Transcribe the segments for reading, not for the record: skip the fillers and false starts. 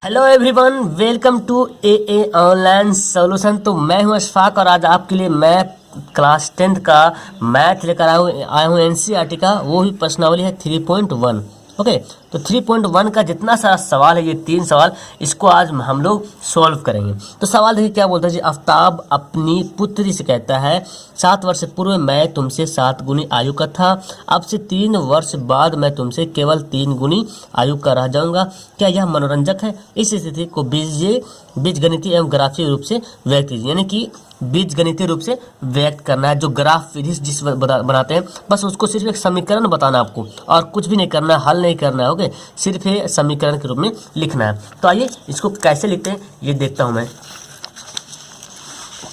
Hello everyone, welcome to a online solution. तो मैं हूं अशफाक और आज आपके लिए मैं क्लास 10th का मैथ लेकर आया हूं एनसीईआरटी का। वो भी प्रश्नावली है 3.1। ओके, तो 3.1 का जितना सारा सवाल है, ये 3 सवाल, इसको आज हम लोग सॉल्व करेंगे। तो सवाल देखिए क्या बोलता है जी। आफ्ताब अपनी पुत्री से कहता है, 7 वर्ष पूर्व मैं तुमसे 7 गुनी आयु का था, अब से 3 वर्ष बाद मैं तुमसे केवल 3 गुनी आयु का रह जाऊंगा। क्या यह मनोरंजक है? इस स्थिति को बीजगणितीय एवं ग्राफीय रूप से व्यक्त कीजिए। यानी कि बीजगणितीय रूप से व्यक्त करना है। जो ग्राफ विधि जिस बनाते हैं, बस उसको सिर्फ एक समीकरण बताना आपको, और कुछ भी नहीं करना, हल नहीं करना है। ओके, सिर्फ ये समीकरण के रूप में लिखना है। तो आइए इसको कैसे लिखते हैं ये देखता हूं मैं।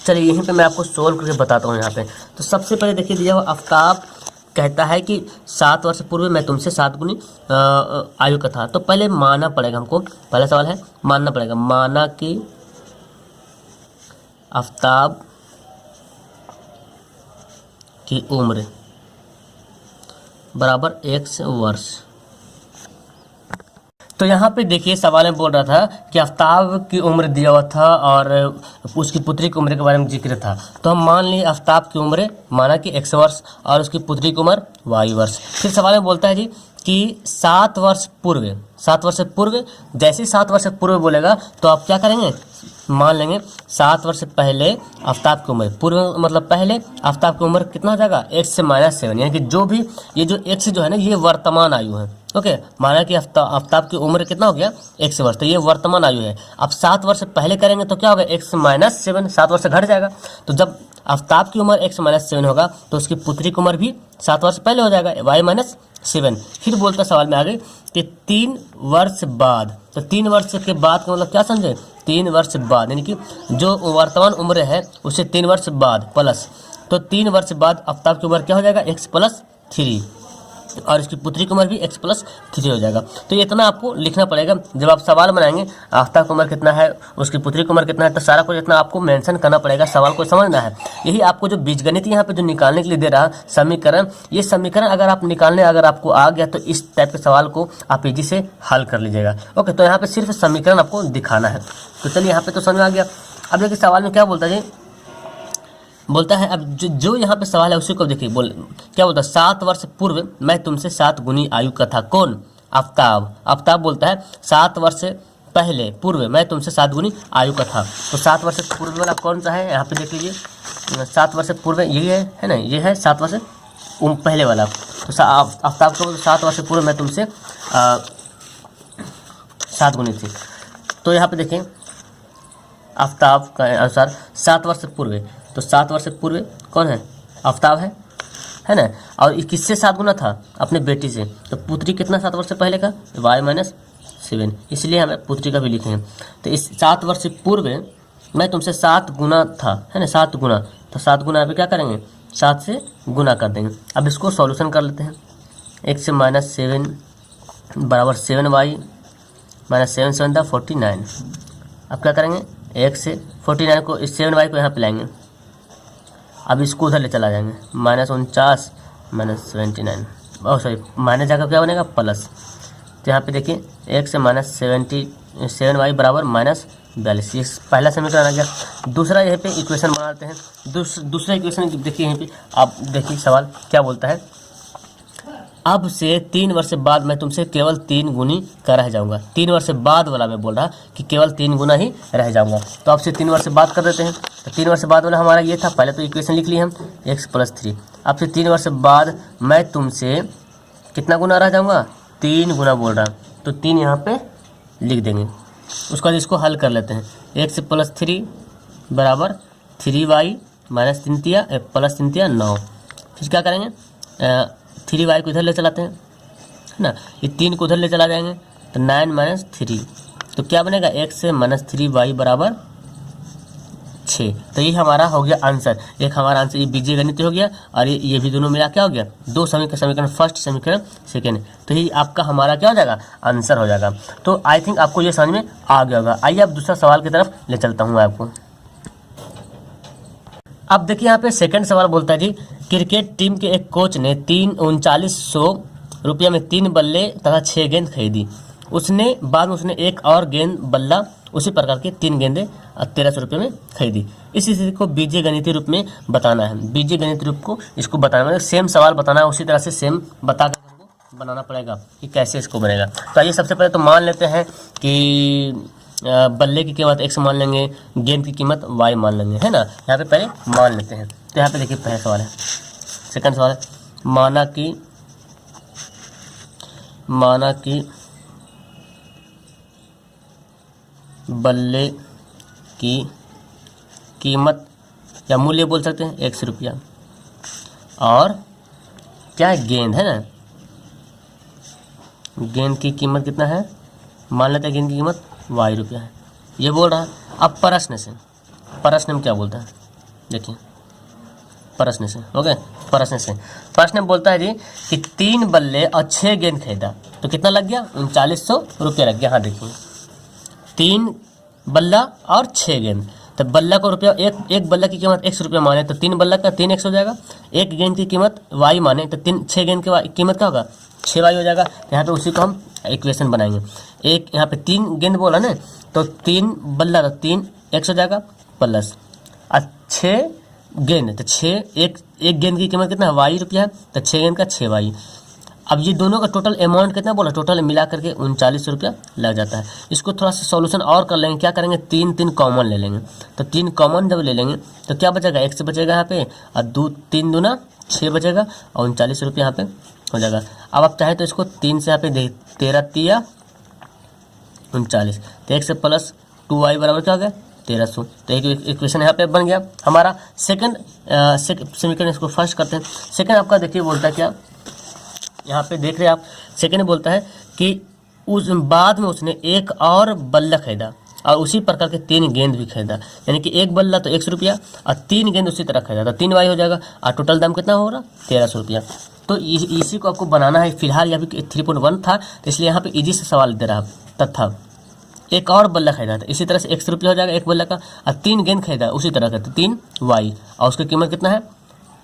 चलिए यहीं पे मैं आपको सोल्व करके बताता हूँ यहाँ पे। तो सबसे पहले देखिए दिया हुआ, आफ्ताब कहता है कि 7 वर्ष पूर्व मैं तुमसे 7 गुनी आयु का था। तो पहले मानना पड़ेगा हमको। पहला सवाल है मानना पड़ेगा। माना कि आफ्ताब की उम्र बराबर x वर्ष। तो यहाँ पे देखिए सवाल में बोल रहा था कि आफ्ताब की उम्र दिया हुआ था और उसकी पुत्री की उम्र के बारे में जिक्र था। तो हम मान लिए आफ्ताब की उम्र माना कि x वर्ष और उसकी पुत्री की उम्र y वर्ष। फिर सवाल में बोलता है जी कि 7 वर्ष पूर्व, 7 वर्ष पूर्व, जैसे 7 वर्ष पूर्व बोलेगा तो आप क्या करेंगे, मान लेंगे 7 वर्ष पहले आफ्ताब की उम्र, पूर्व मतलब पहले, आफ्ताब की उम्र कितना हो जाएगा, x से -7। यानी कि जो भी ये जो x जो है ना, ये वर्तमान आयु है। ओके, माना कि आफ्ताब की उम्र कितना हो गया, x वर्ष, तो ये वर्तमान आयु है। अब 7 वर्ष पहले करेंगे तो क्या होगा, x -7, 7 वर्ष घट जाएगा। तो जब आफ्ताब की उम्र x -7 होगा तो उसकी पुत्री की उम्र भी 7 वर्ष पहले हो जाएगा, y -7। फिर बोलता सवाल में आगे कि 3 वर्ष बाद, तो 3 वर्ष के बाद का मतलब क्या समझे, 3 वर्ष बाद, यानी कि जो वर्तमान उम्र है उससे 3 वर्ष बाद प्लस, तो 3 वर्ष बाद आफ्ताब की उम्र क्या हो जाएगा, x + 3, और इसकी पुत्री की उम्र भी x + 3 हो जाएगा। तो ये इतना आपको लिखना पड़ेगा। जब आप सवाल बनाएंगे आफ्ताब की उम्र कितना है, उसकी पुत्री की उम्र कितना है, तो सारा कुछ इतना आपको मेंशन करना पड़ेगा, सवाल को समझना है। यही आपको जो बीजगणित यहाँ पे जो निकालने के लिए दे रहा समीकरण, ये समीकरण अगर आप निकालने अगर आपको आ गया तो इस टाइप के सवाल को आप इजी से हल कर लीजिएगा। ओके, तो यहाँ पे सिर्फ समीकरण आपको दिखाना है। तो चलिए यहाँ पे तो समझ आ गया। अब देखिए सवाल में क्या बोलता है, बोलता है, अब जो यहाँ पे सवाल है उसी को देखिए, क्या बोलता है, 7 वर्ष पूर्व मैं तुमसे 7 गुनी आयु का था। कौन, आफ्ताब। आफ्ताब बोलता है 7 वर्ष पहले, पूर्व मैं तुमसे 7 गुनी आयु का था। तो 7 वर्ष पूर्व वाला कौन सा है, यहाँ पे देख लीजिए, 7 वर्ष पूर्व यही है ना, ये है 7 वर्ष पहले वाला। तो आफ्ताब को 7 वर्ष पूर्व मैं तुमसे 7 गुनी थी। तो यहाँ पे देखें आफ्ताब का अनुसार 7 वर्ष पूर्व, तो 7 वर्ष पूर्व कौन है, आफ्ताब है ना। और किससे 7 गुना था, अपने बेटी से। तो पुत्री कितना 7 वर्ष पहले का, y -7, इसलिए हमें पुत्री का भी लिखे हैं। तो इस 7 वर्ष पूर्व मैं तुमसे 7 गुना था, है ना, 7 गुना। तो 7 गुना पे क्या करेंगे, 7 से गुना कर देंगे। अब इसको सॉल्यूशन कर लेते हैं। x से -7 बराबर 7y, -7 7 था 49। अब क्या करेंगे, x से 49 को, इस 7y को यहाँ पे लाएंगे। अब इसको उधर ले चला जाएंगे, -49 -79, सॉरी, माइनस जाकर क्या बनेगा, प्लस। तो यहाँ पे देखिए x से -77y बराबर -42। ये पहला समीकरण आ गया। दूसरा यहाँ पे इक्वेशन बनाते हैं। दूसरा इक्वेशन देखिए, यहीं पे आप देखिए सवाल क्या बोलता है, अब से 3 वर्ष बाद मैं तुमसे केवल 3 गुनी का रह जाऊंगा। 3 वर्ष बाद वाला मैं बोल रहा कि केवल 3 गुना ही रह जाऊंगा। तो अब से 3 वर्ष बाद कर देते हैं। तो 3 वर्ष बाद वाला हमारा ये था, पहले तो इक्वेशन लिख लिए हम, x + 3। अब से 3 वर्ष बाद मैं तुमसे कितना गुना रह जाऊंगा, 3 गुना बोल रहा। तो 3 यहाँ पे लिख देंगे। उसके बाद इसको हल कर लेते हैं। x + 3 बराबर 3y -3 + 3 9। फिर क्या करेंगे, 3y को इधर ले चलाते हैं, है ना, ये 3 को उधर ले चला जाएंगे। तो 9 - 3, तो क्या बनेगा, x से -3y बराबर 6। तो ये हमारा हो गया आंसर। एक हमारा आंसर ये बीजगणित हो गया, और ये भी दोनों मिला क्या हो गया, 2 समीकरण, फर्स्ट समीकरण सेकेंड। तो ये आपका हमारा क्या हो जाएगा, आंसर हो जाएगा। तो आई थिंक आपको ये समझ में आ गया होगा। आइए अब दूसरा सवाल की तरफ ले चलता हूँ आपको। अब देखिए यहाँ पे सेकंड सवाल बोलता है जी, क्रिकेट टीम के एक कोच ने 3900 रुपये में 3 बल्ले तथा 6 गेंद खरीदी। उसने बाद में उसने एक और गेंद बल्ला उसी प्रकार के 3 गेंदें 1300 रुपये में खरीदी। इस स्थिति को बीजीय गणितीय रूप में बताना है। बीजीय गणितीय रूप को इसको बताना मतलब सेम सवाल बताना है, उसी तरह से सेम बता कर हमको बनाना पड़ेगा कि कैसे इसको बनेगा। तो आइए सबसे पहले तो मान लेते हैं कि बल्ले की कीमत x मान लेंगे, गेंद की कीमत y मान लेंगे, है ना। यहाँ पे पहले मान लेते हैं। तो यहाँ पे देखिए पहला सवाल है, सेकंड सवाल है, माना कि बल्ले की कीमत या मूल्य बोल सकते हैं x रुपया, और क्या है गेंद, है ना। गेंद की कीमत कितना है, मान लेते हैं गेंद की कीमत y रुपया है, ये बोल रहा है। अब प्रश्न में क्या बोलता है, देखिए प्रश्न से, ओके। प्रश्न में बोलता है जी कि 3 बल्ले और 6 गेंद खरीदा, तो कितना लग गया, 3900 रुपया लग गया। हाँ देखिए 3 बल्ला और 6 गेंद, तो बल्ला को रुपया, एक बल्ला की कीमत x रुपया माने तो 3 बल्ला का 3x हो जाएगा। एक गेंद की कीमत y माने तो 6 गेंद की कीमत क्या होगा, 6y हो जाएगा। यहाँ पे उसी को हम इक्वेशन बनाएंगे। एक यहाँ पे 3 गेंद बोला ना, तो 3 बल्ला तो 3x हो जाएगा प्लस 6 गेंद, तो 6 एक गेंद की कीमत कितना है, y रुपया है, तो 6 गेंद का 6y। अब ये दोनों का टोटल अमाउंट कितना बोला, टोटल मिला करके 3900 रुपया लग जाता है। इसको थोड़ा सा सॉल्यूशन और कर लेंगे, क्या करेंगे, 3 कॉमन ले लेंगे। तो 3 कॉमन जब ले लेंगे तो क्या बचेगा, x बचेगा यहाँ पे, और 3 दूना 6 बचेगा, और 3900 रुपया यहाँ पे हो जाएगा। अब आप चाहे तो इसको 3 से यहाँ पे 13 तिया 39, तो x प्लस 2y बराबर क्या हो गया, 1300। तो एक इक्वेशन यहाँ पे बन गया हमारा। सेकंड समीकरण, इसको फर्स्ट करते हैं। सेकंड आपका देखिए बोलता है क्या, यहाँ पे देख रहे हैं आप, सेकंड बोलता है कि उस बाद में उसने एक और बल्ला खरीदा और उसी प्रकार के 3 गेंद भी खरीदा, यानी कि एक बल्ला तो 100 रुपया और 3 गेंद उसी तरह खरीदा, तो 3y हो जाएगा, और टोटल दाम कितना हो रहा, 1300 रुपया। तो इसी को आपको बनाना है। फिलहाल यहाँ पे 3.1 था, तो इसलिए यहाँ पे इजी से सवाल दे रहा तथा एक और बल्ला खरीदा था, इसी तरह से 100 रुपया हो जाएगा एक बल्ला का, और 3 गेंद खरीदा उसी तरह का, तो 3y, और उसकी कीमत कितना है,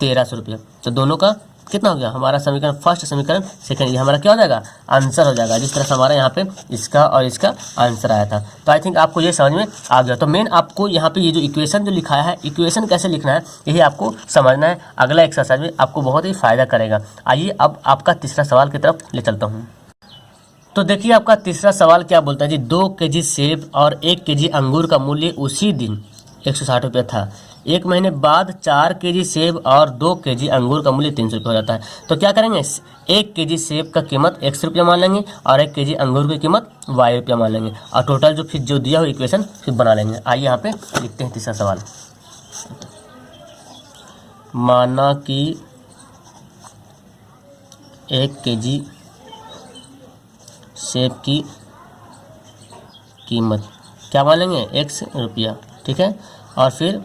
1300 रुपया। तो दोनों का कितना हो गया, हमारा समीकरण फर्स्ट, समीकरण सेकंड, ये हमारा क्या हो जाएगा, आंसर हो जाएगा। जिस तरह से हमारा यहाँ पे इसका और इसका आंसर आया था। तो आई थिंक आपको ये समझ में आ गया। तो मेन आपको यहाँ पे ये जो इक्वेशन जो लिखा है, इक्वेशन कैसे लिखना है यही आपको समझना है। अगला एक्सरसाइज में आपको बहुत ही फायदा करेगा। आइए अब आपका तीसरा सवाल की तरफ ले चलता हूँ। तो देखिए आपका तीसरा सवाल क्या बोलता है जी, 2 केजी सेब और 1 केजी अंगूर का मूल्य उसी दिन 160 रुपया था। 1 महीने बाद 4 केजी सेब और 2 केजी अंगूर का मूल्य 300 रुपया हो जाता है। तो क्या करेंगे, 1 केजी सेब का कीमत 100 रुपया मान लेंगे और 1 केजी अंगूर की कीमत y रुपया मान लेंगे, और टोटल जो फिर जो दिया हुआ इक्वेशन फिर बना लेंगे। आइए यहाँ पे लिखते हैं तीसरा सवाल। माना कि 1 केजी सेब की कीमत क्या मान लेंगे, x रुपया, ठीक है। और फिर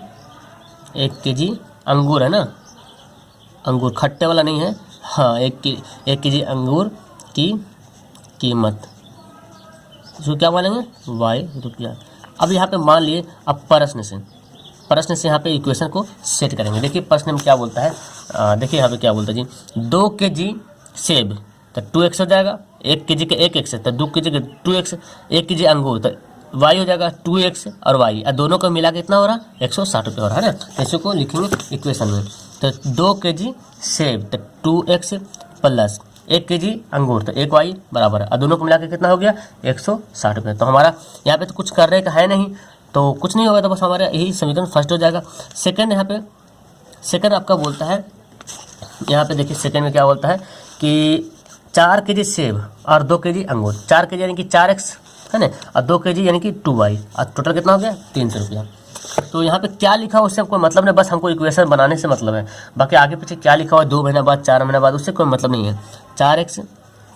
1 केजी अंगूर है ना, अंगूर खट्टे वाला नहीं है, हाँ, 1 केजी अंगूर की कीमत जो क्या मानेंगे, y रुपया। अब यहाँ पे मान लिए, अब प्रश्न से यहाँ पे इक्वेशन को सेट करेंगे। देखिए प्रश्न में क्या बोलता है, देखिए यहाँ पे क्या बोलता है जी, 2 केजी सेब तो 2x हो जाएगा, 1 केजी का 1x है तो 2 केजी का 2x, 1 केजी अंगूर तो y हो जाएगा 2x और y, और दोनों को मिला के कितना हो रहा, 160 रुपये हो रहा है ना। तो इसी को लिखेंगे इक्वेशन में। तो 2 केजी सेब तो 2x प्लस 1 केजी अंगूर तो 1y बराबर है, और दोनों को मिला के कितना हो गया, 160 रुपये। तो हमारा यहाँ पे तो कुछ करने का है नहीं, तो कुछ नहीं होगा, तो बस हमारा यही समीकरण फर्स्ट हो जाएगा। सेकंड यहाँ पे सेकंड आपका बोलता है, यहाँ पे देखिए सेकंड में क्या बोलता है कि 4 केजी सेब और 2 केजी अंगूर, 4 केजी यानी कि 4x है ना, और 2 केजी यानी कि 2y, और टोटल कितना हो गया, 300 रुपया। तो यहाँ पे क्या लिखा हो उससे कोई मतलब नहीं, बस हमको इक्वेशन बनाने से मतलब है। बाकी आगे पीछे क्या लिखा हुआ 2 महीना बाद 4 महीना बाद उससे कोई मतलब नहीं है। 4x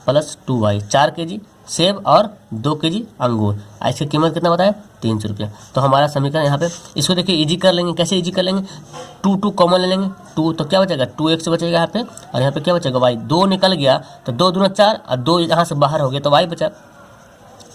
प्लस 2y, 4 केजी सेब और 2 केजी अंगूर, इसकी कीमत कितना बताया, 300 रुपया। तो हमारा समीकरण यहाँ पे, इसको देखिए इजी कर लेंगे। कैसे इजी कर लेंगे, 2 कॉमन ले लेंगे, 2 तो क्या बचेगा, 2x बचेगा यहाँ पे, और यहाँ पे क्या बचेगा, y। 2 निकल गया तो 2 दूना 4, और 2 यहाँ से बाहर हो गया तो y बचा।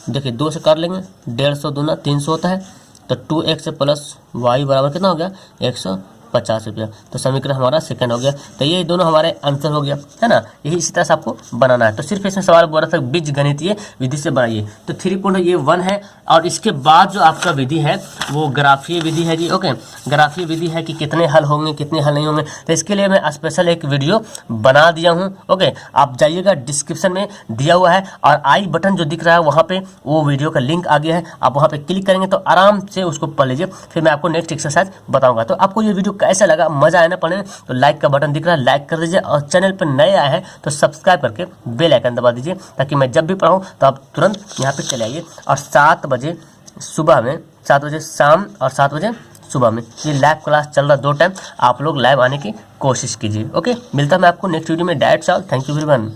देखिए 2 से कर लेंगे, 150 दूना 300 होता है, तो 2x प्लस y बराबर कितना हो गया, 160 50 रुपया। तो समीकरण हमारा सेकंड हो गया। तो ये दोनों हमारे आंसर हो गया, है ना। यही इसी तरह से आपको बनाना है। तो सिर्फ इसमें सवाल बोला था बीज गणितीय विधि से बनाइए। तो 3.1 है। और इसके बाद जो आपका विधि है वो ग्राफीय विधि है जी। ओके, ग्राफीय विधि है कि कितने हल होंगे कितने हल नहीं होंगे। तो इसके लिए मैं स्पेशल एक वीडियो बना दिया हूँ। ओके, आप जाइएगा, डिस्क्रिप्शन में दिया हुआ है और आई बटन जो दिख रहा है वहाँ पे वो वीडियो का लिंक आ गया है। आप वहाँ पे क्लिक करेंगे तो आराम से उसको पढ़ लीजिए। फिर मैं आपको नेक्स्ट एक्सरसाइज बताऊंगा। तो आपको ये वीडियो कैसा लगा, मजा आया ना पढ़ने में, तो लाइक का बटन दिख रहा है, लाइक कर दीजिए। और चैनल पर नए आए हैं तो सब्सक्राइब करके बेल आइकन दबा दीजिए, ताकि मैं जब भी पढ़ाऊँ तो आप तुरंत यहाँ पे चले आइए। और 7 बजे सुबह में, 7 बजे शाम और 7 बजे सुबह में ये लाइव क्लास चल रहा है। 2 टाइम आप लोग लाइव आने की कोशिश कीजिए। ओके, मिलता है मैं आपको नेक्स्ट वीडियो में। Direct solve. Thank you everyone.